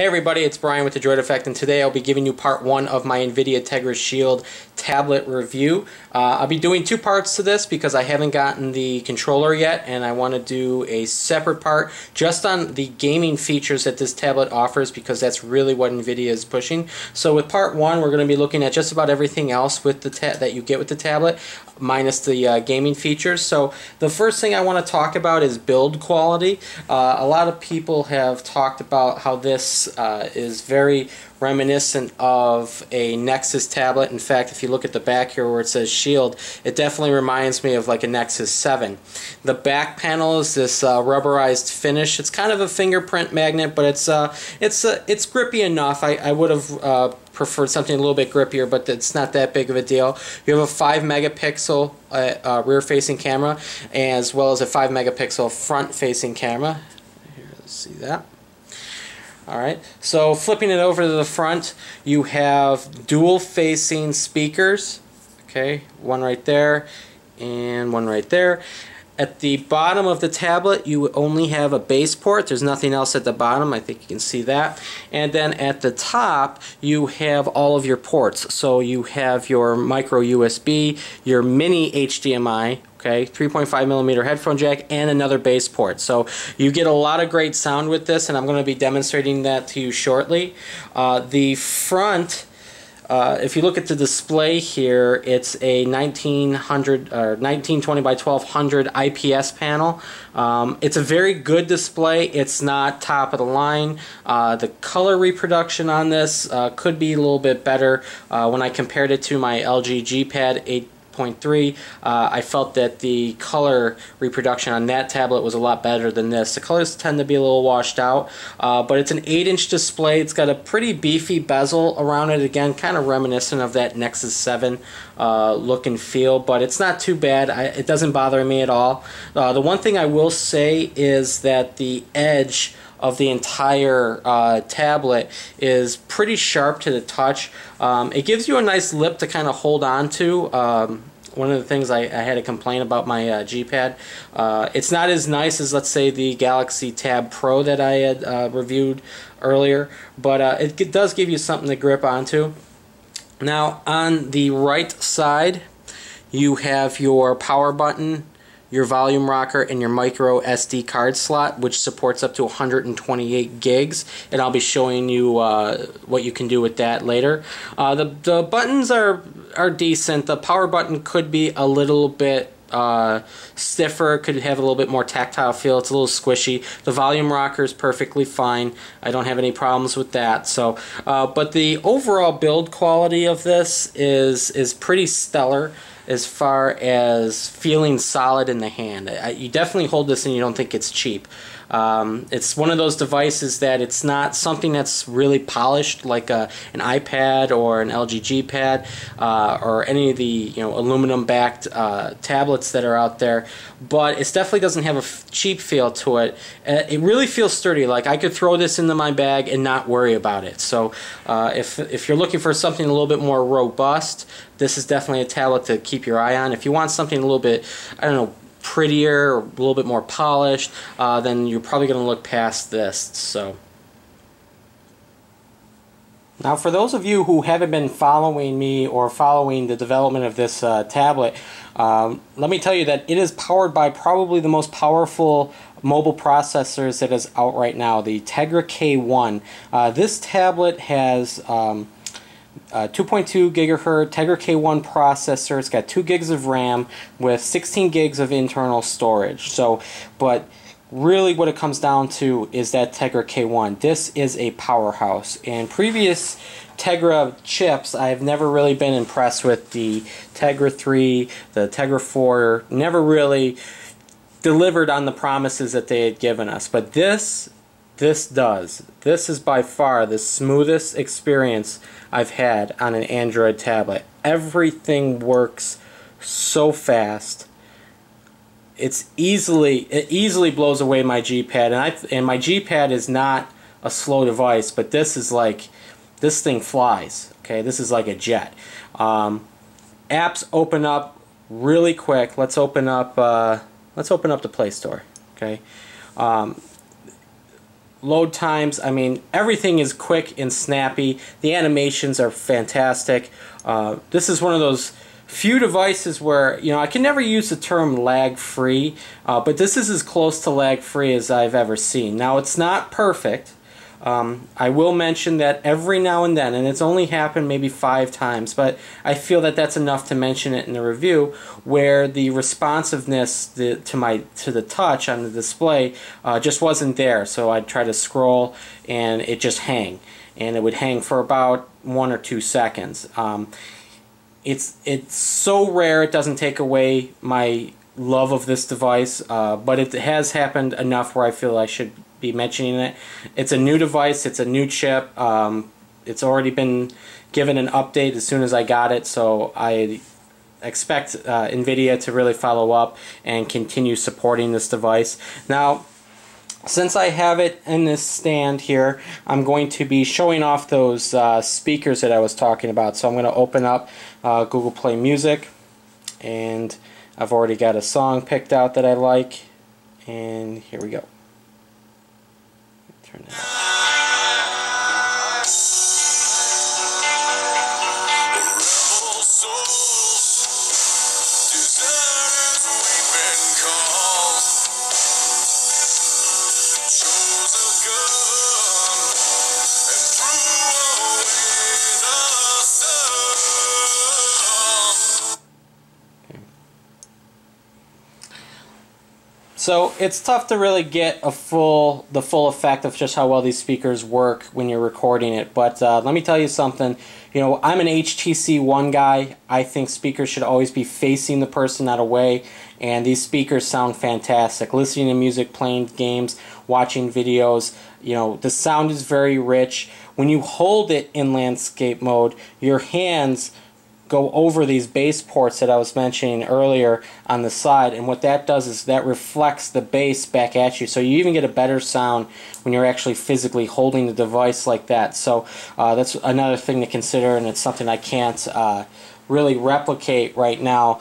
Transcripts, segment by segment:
Hey everybody, it's Brian with the Droid Effect, and today I'll be giving you part 1 of my NVIDIA Shield Tablet review. I'll be doing 2 parts to this because I haven't gotten the controller yet, and I want to do a separate part just on the gaming features that this tablet offers, because that's really what NVIDIA is pushing. So with part 1, we're going to be looking at just about everything else with the that you get with the tablet, minus the gaming features. So the first thing I want to talk about is build quality. A lot of people have talked about how this is very reminiscent of a Nexus tablet. In fact, if you look at the back here where it says Shield, it definitely reminds me of like a Nexus 7. The back panel is this rubberized finish. It's kind of a fingerprint magnet, but it's grippy enough. I would have preferred something a little bit grippier, but it's not that big of a deal. You have a 5 megapixel rear-facing camera, as well as a 5 megapixel front-facing camera. Here, let's see that. Alright, so flipping it over to the front, you have dual-facing speakers. Okay, one right there and one right there. At the bottom of the tablet, you only have a base port. There's nothing else at the bottom. I think you can see that. And then at the top, you have all of your ports. So you have your micro USB, your mini HDMI, okay, 3.5 millimeter headphone jack, and another base port. So you get a lot of great sound with this, and I'm going to be demonstrating that to you shortly. The front, if you look at the display here, it's a 1920 by 1200 IPS panel. It's a very good display. It's not top of the line. The color reproduction on this could be a little bit better. When I compared it to my LG G Pad 8.3, I felt that the color reproduction on that tablet was a lot better than this. The colors tend to be a little washed out, but it's an 8-inch display. It's got a pretty beefy bezel around it, again kind of reminiscent of that Nexus 7 look and feel, but it's not too bad. It doesn't bother me at all. The one thing I will say is that the edge of the entire tablet is pretty sharp to the touch. It gives you a nice lip to kind of hold on to. One of the things I had to complain about my G-Pad, it's not as nice as, let's say, the Galaxy Tab Pro that I had reviewed earlier, but it does give you something to grip onto. Now, on the right side, you have your power button, your volume rocker, and your micro SD card slot, which supports up to 128 gigs, and I'll be showing you what you can do with that later. The buttons are decent. The power button could be a little bit stiffer, could have a little bit more tactile feel. It's a little squishy. The volume rocker is perfectly fine. I don't have any problems with that. So, but the overall build quality of this is pretty stellar as far as feeling solid in the hand. You definitely hold this and you don't think it's cheap. It's one of those devices that it's not something that's really polished like an iPad or an LG G Pad or any of the aluminum backed tablets that are out there, but it definitely doesn't have a cheap feel to it. It really feels sturdy. Like I could throw this into my bag and not worry about it. So if you're looking for something a little bit more robust, this is definitely a tablet to keep your eye on. If you want something a little bit, I don't know, prettier or a little bit more polished, then you're probably going to look past this. So now, for those of you who haven't been following me or following the development of this tablet, let me tell you that it is powered by probably the most powerful mobile processors that is out right now, the Tegra K1. This tablet has 2.2 gigahertz Tegra K1 processor. It's got 2 gigs of RAM with 16 gigs of internal storage. So, but really what it comes down to is that Tegra K1. This is a powerhouse. And previous Tegra chips, I've never really been impressed with. The Tegra 3, the Tegra 4, never really delivered on the promises that they had given us. But this does. This is by far the smoothest experience I've had on an Android tablet. Everything works so fast. It easily blows away my G-Pad, and my G-Pad is not a slow device, but this is like, this thing flies. Okay, this is like a jet. Apps open up really quick. Let's open up the Play Store. Okay. load times, I mean, everything is quick and snappy. The animations are fantastic. This is one of those few devices where, you know, I can never use the term lag-free, but this is as close to lag-free as I've ever seen. Now, it's not perfect. I will mention that every now and then, and it's only happened maybe 5 times, but I feel that that's enough to mention it in the review, where the responsiveness to the touch on the display just wasn't there. So I'd try to scroll and it just hang, and it would hang for about 1 or 2 seconds. It's so rare it doesn't take away my love of this device, but it has happened enough where I feel I should be mentioning it. It's a new device, it's a new chip, it's already been given an update as soon as I got it, so I expect NVIDIA to really follow up and continue supporting this device. Now, since I have it in this stand here, I'm going to be showing off those speakers that I was talking about. So I'm going to open up Google Play Music, and I've already got a song picked out that I like, and here we go. Turn that on. So it's tough to really get the full effect of just how well these speakers work when you're recording it. But let me tell you something. You know, I'm an HTC One guy. I think speakers should always be facing the person, not away. And these speakers sound fantastic. Listening to music, playing games, watching videos. You know, the sound is very rich. When you hold it in landscape mode, your hands go over these bass ports that I was mentioning earlier on the side, and what that does is that reflects the bass back at you, so you even get a better sound when you're actually physically holding the device like that. So that's another thing to consider, and it's something I can't really replicate right now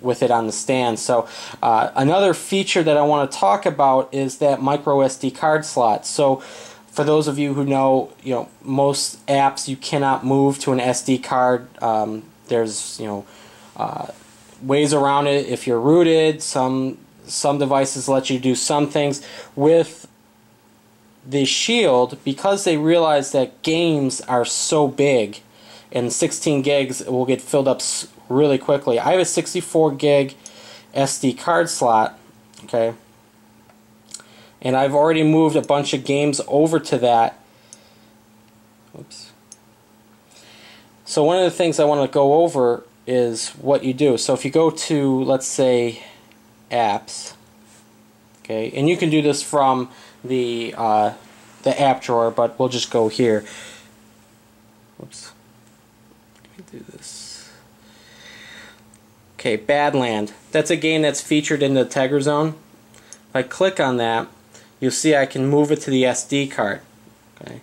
with it on the stand. So another feature that I want to talk about is that micro SD card slot. So for those of you who know, most apps you cannot move to an SD card. There's ways around it if you're rooted. Some devices let you do some things. With the Shield, because they realize that games are so big, and 16 gigs will get filled up really quickly. I have a 64 gig SD card slot. Okay. And I've already moved a bunch of games over to that. Oops. So one of the things I want to go over is what you do. So if you go to, let's say, apps, okay, and you can do this from the app drawer, but we'll just go here. Oops. Let me do this. Okay, Badland. That's a game that's featured in the Tegra Zone. If I click on that, you'll see I can move it to the SD card. Okay.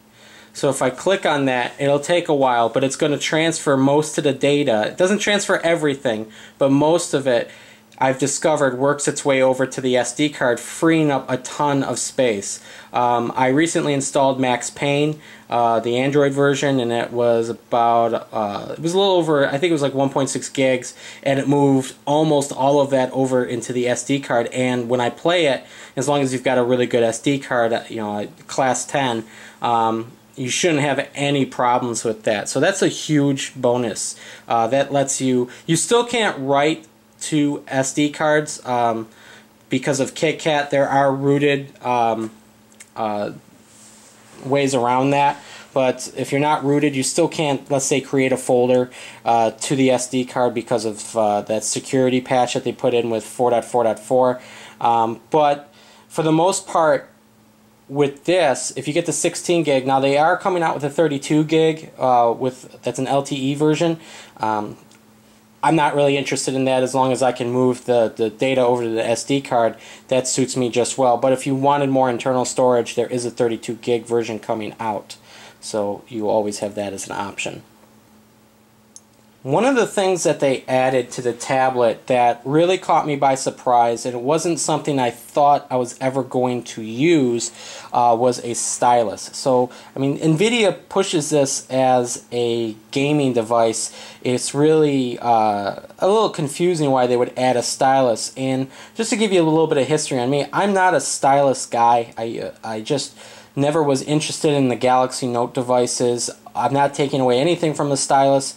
So if I click on that, it'll take a while, but it's going to transfer most of the data. It doesn't transfer everything, but most of it, I've discovered, works its way over to the SD card, freeing up a ton of space. I recently installed Max Payne, the Android version, and it was about, it was a little over, I think it was like 1.6 gigs, and it moved almost all of that over into the SD card. And when I play it, as long as you've got a really good SD card, class 10, you shouldn't have any problems with that. So that's a huge bonus. That lets you still can't write to SD cards because of KitKat. There are rooted ways around that, but if you're not rooted, you still can't, let's say, create a folder to the SD card because of that security patch that they put in with 4.4.4. But for the most part, with this, if you get the 16 gig, now they are coming out with a 32 gig that's an LTE version. I'm not really interested in that. As long as I can move the data over to the SD card, that suits me just well. But if you wanted more internal storage, there is a 32 gig version coming out, so you always have that as an option. One of the things that they added to the tablet that really caught me by surprise, and it wasn't something I thought I was ever going to use, was a stylus. So, I mean, NVIDIA pushes this as a gaming device. It's really a little confusing why they would add a stylus. And just to give you a little bit of history on me, I'm not a stylus guy. I just never was interested in the Galaxy Note devices. I'm not taking away anything from the stylus.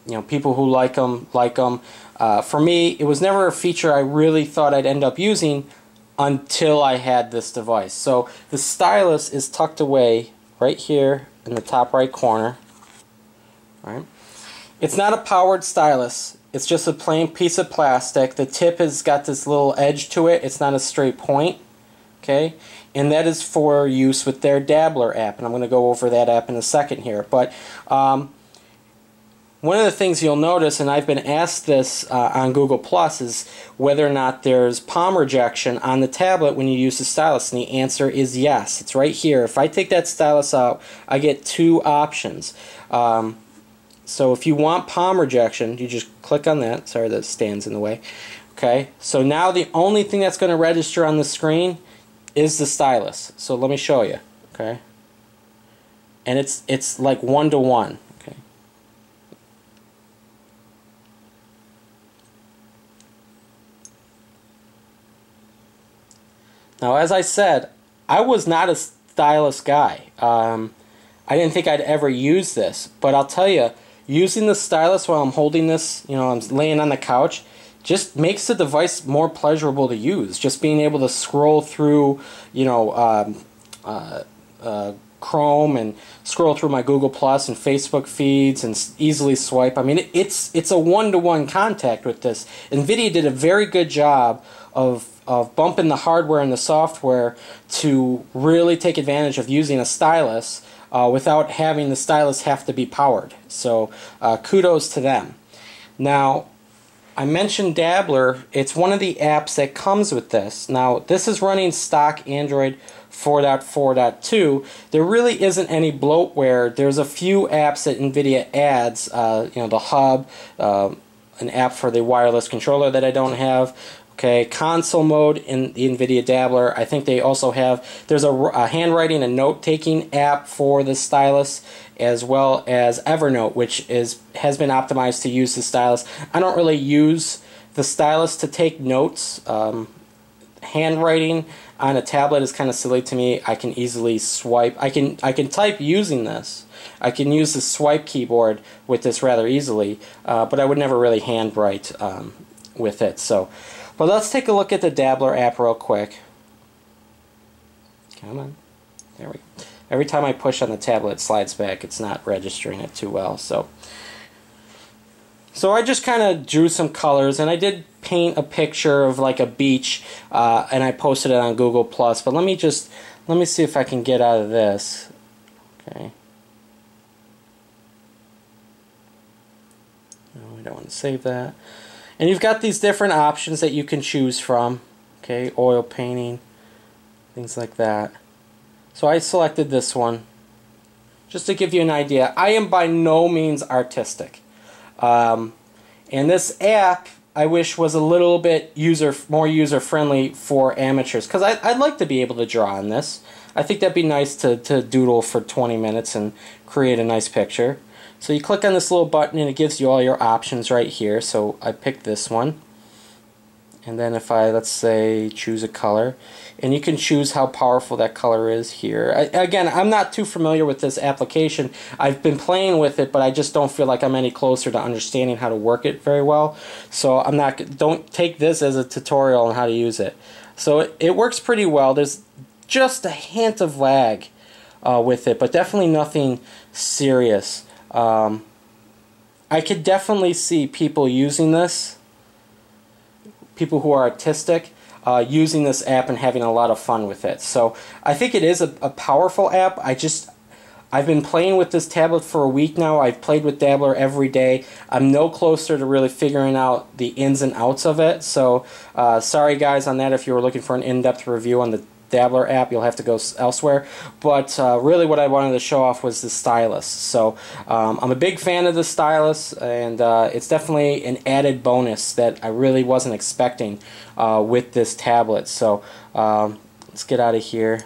You know, people who like them, like them. For me, it was never a feature I really thought I'd end up using until I had this device. So the stylus is tucked away right here in the top right corner. All right. It's not a powered stylus. It's just a plain piece of plastic. The tip has got this little edge to it. It's not a straight point. Okay, and that is for use with their Dabbler app, and I'm going to go over that app in a second here. But one of the things you'll notice, and I've been asked this on Google Plus, is whether or not there's palm rejection on the tablet when you use the stylus, and the answer is yes. It's right here. If I take that stylus out, I get two options. So if you want palm rejection, you just click on that. Sorry, that stands in the way. Okay, so now the only thing that's going to register on the screen is the stylus. So let me show you. Okay, and it's like 1-to-1. Okay, now as I said, I was not a stylus guy. I didn't think I'd ever use this, but I'll tell you, using the stylus while I'm holding this, you know, I'm laying on the couch, just makes the device more pleasurable to use. Just being able to scroll through, you know, Chrome and scroll through my Google Plus and Facebook feeds and easily swipe. I mean, it's a 1-to-1 contact with this. NVIDIA did a very good job of bumping the hardware and the software to really take advantage of using a stylus without having the stylus have to be powered. So kudos to them. Now, I mentioned Dabbler. It's one of the apps that comes with this. Now, this is running stock Android 4.4.2. There really isn't any bloatware. There's a few apps that NVIDIA adds, you know, the hub, an app for the wireless controller that I don't have. Okay, console mode in the NVIDIA Dabbler. I think they also have, there's a handwriting and note-taking app for the stylus, as well as Evernote, which has been optimized to use the stylus. I don't really use the stylus to take notes. Handwriting on a tablet is kind of silly to me. I can easily swipe. I can type using this. I can use the swipe keyboard with this rather easily, but I would never really handwrite with it. So, but let's take a look at the Dabbler app real quick. Come on. There we go. Every time I push on the tablet, it slides back. It's not registering it too well. So I just kind of drew some colors, and I did paint a picture of like a beach, and I posted it on Google Plus. But let me see if I can get out of this. Okay. No, I don't want to save that. And you've got these different options that you can choose from. Okay, oil painting, things like that. So I selected this one just to give you an idea. I am by no means artistic. And this app, I wish, was a little bit more user-friendly for amateurs, because I'd like to be able to draw on this. I think that'd be nice to doodle for 20 minutes and create a nice picture. So you click on this little button and it gives you all your options right here. So I picked this one. And then if I, let's say, choose a color, and you can choose how powerful that color is here. Again, I'm not too familiar with this application. I've been playing with it, but I just don't feel like I'm any closer to understanding how to work it very well. So don't take this as a tutorial on how to use it. So it works pretty well. There's just a hint of lag with it, but definitely nothing serious. I could definitely see people using this, people who are artistic, using this app and having a lot of fun with it. So I think it is a powerful app. I've been playing with this tablet for a week now. I've played with Dabbler every day. I'm no closer to really figuring out the ins and outs of it. So sorry guys on that if you were looking for an in-depth review on the Dabbler app, you'll have to go elsewhere. But really what I wanted to show off was the Stylus. So I'm a big fan of the Stylus, and it's definitely an added bonus that I really wasn't expecting with this tablet. So let's get out of here.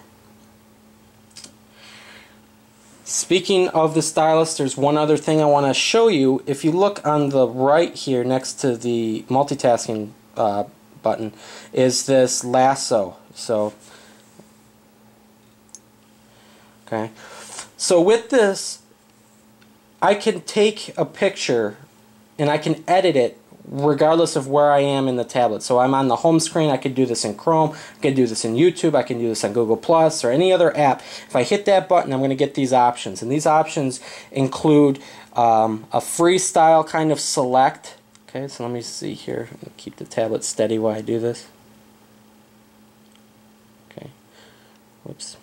Speaking of the Stylus, there's one other thing I want to show you. If you look on the right here next to the multitasking button is this lasso. So okay, so with this I can take a picture and I can edit it regardless of where I am in the tablet. So I'm on the home screen, I could do this in Chrome, I could do this in YouTube, I can do this on Google Plus or any other app. If I hit that button, I'm going to get these options, and these options include a freestyle kind of select. Okay, so let me see here. Keep the tablet steady while I do this. Okay, whoops.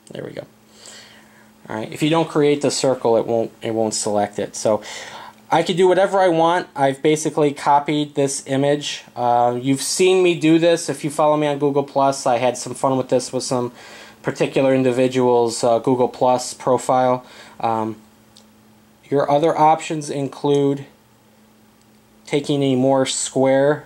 There we go. Alright, if you don't create the circle, it won't select it. So I could do whatever I want. I've basically copied this image. You've seen me do this. If you follow me on Google Plus, I had some fun with this with some particular individuals' Google Plus profile. Your other options include taking a more square.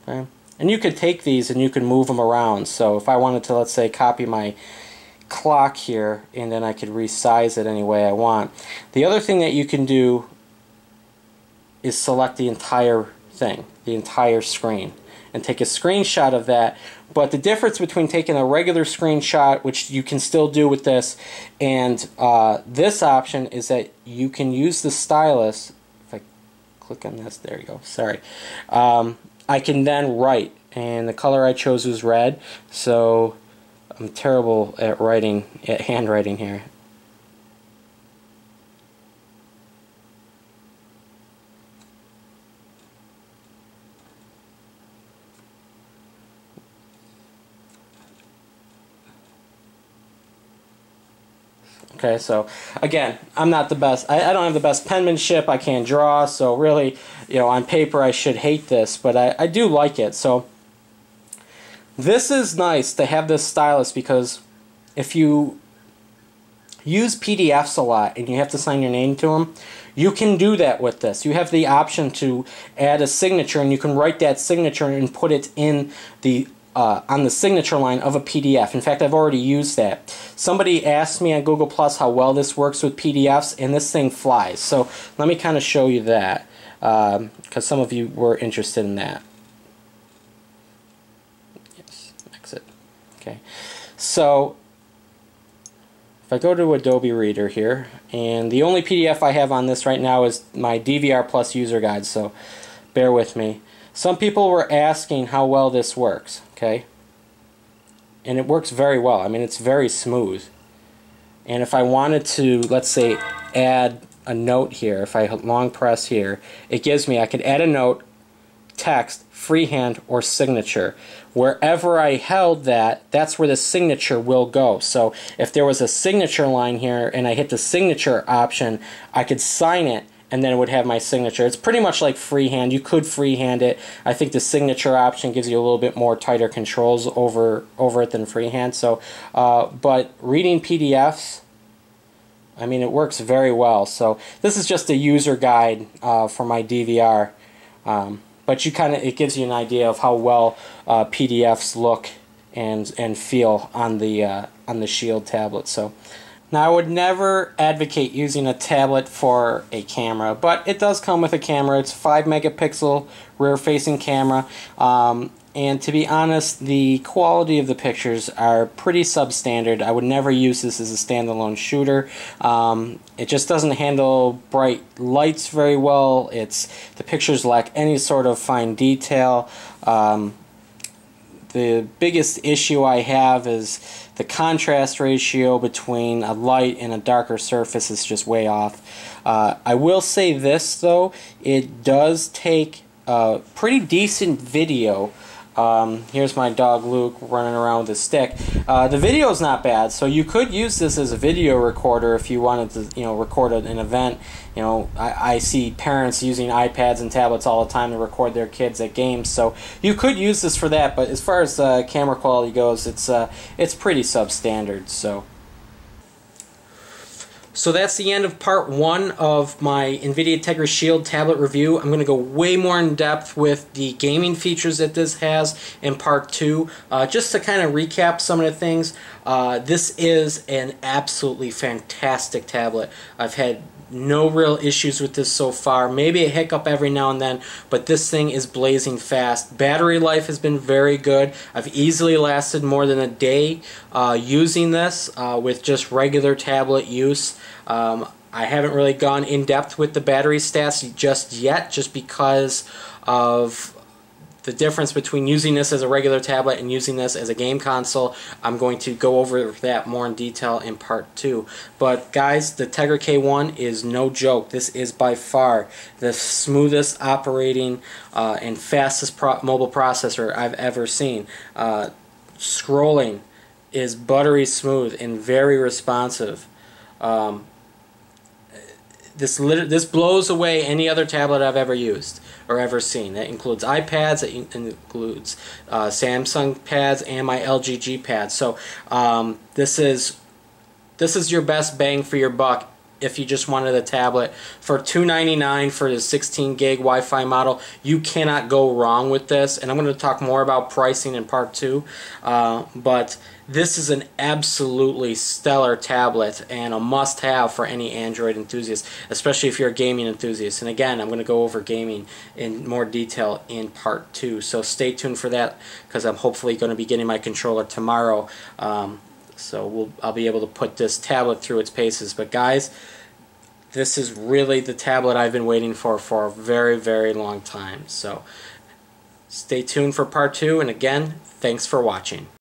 Okay. And you could take these and you can move them around. So if I wanted to, let's say, copy my clock here, and then I could resize it any way I want. The other thing that you can do is select the entire thing, the entire screen, and take a screenshot of that. But the difference between taking a regular screenshot, which you can still do with this, and this option is that you can use the Stylus. If I click on this, there you go, sorry. I can then write, and the color I chose was red, so I'm terrible at handwriting here. Okay, so again, I'm not the best. I don't have the best penmanship. I can't draw, so really, you know, on paper I should hate this, but I do like it. So this is nice to have this Stylus, because if you use PDFs a lot and you have to sign your name to them, you can do that with this. You have the option to add a signature, and you can write that signature and put it in the on the signature line of a PDF. In fact, I've already used that. Somebody asked me on Google Plus how well this works with PDFs, and this thing flies. So let me kind of show you that, because some of you were interested in that. Yes, exit. Okay, so if I go to Adobe Reader here, and the only PDF I have on this right now is my DVR Plus user guide, so bear with me. Some people were asking how well this works, okay? And it works very well. I mean, it's very smooth. And if I wanted to, let's say, add a note here, if I long press here, it gives me, I could add a note, text, freehand, or signature. Wherever I held that, that's where the signature will go. So if there was a signature line here and I hit the signature option, I could sign it, and then it would have my signature. It's pretty much like freehand. You could freehand it. I think the signature option gives you a little bit more tighter controls over it than freehand. So, but reading PDFs, I mean, it works very well. So this is just a user guide for my DVR, but it gives you an idea of how well PDFs look and feel on the Shield tablet. So. Now, I would never advocate using a tablet for a camera, but it does come with a camera. It's a 5-megapixel rear-facing camera, and to be honest, the quality of the pictures are pretty substandard. I would never use this as a standalone shooter. It just doesn't handle bright lights very well. The pictures lack any sort of fine detail. The biggest issue I have is the contrast ratio between a light and a darker surface is just way off. I will say this though, it does take a pretty decent video Here's my dog Luke running around with his stick. The video is not bad, so you could use this as a video recorder if you wanted to, record an event. I see parents using iPads and tablets all the time to record their kids at games, so you could use this for that. But as far as camera quality goes, it's pretty substandard. So that's the end of part 1 of my NVIDIA Shield Tablet review. I'm going to go way more in depth with the gaming features that this has in part 2. Just to kind of recap some of the things, this is an absolutely fantastic tablet. I've had no real issues with this so far. Maybe a hiccup every now and then, but this thing is blazing fast. Battery life has been very good. I've easily lasted more than a day using this with just regular tablet use. I haven't really gone in depth with the battery stats just yet, just because of the difference between using this as a regular tablet and using this as a game console. I'm going to go over that more in detail in part 2. But guys, the Tegra K1 is no joke. This is by far the smoothest operating and fastest mobile processor I've ever seen. Scrolling is buttery smooth and very responsive. This blows away any other tablet I've ever used or ever seen. That includes iPads, it includes Samsung pads, and my LG G pads. So this is your best bang for your buck if you just wanted a tablet. For $299 for the 16 gig Wi-Fi model, you cannot go wrong with this. And I'm going to talk more about pricing in part 2. But this is an absolutely stellar tablet and a must-have for any Android enthusiast, especially if you're a gaming enthusiast. And again, I'm going to go over gaming in more detail in part 2. So stay tuned for that, because I'm hopefully going to be getting my controller tomorrow. So I'll be able to put this tablet through its paces. But guys, this is really the tablet I've been waiting for a very, very long time. So stay tuned for part 2. And again, thanks for watching.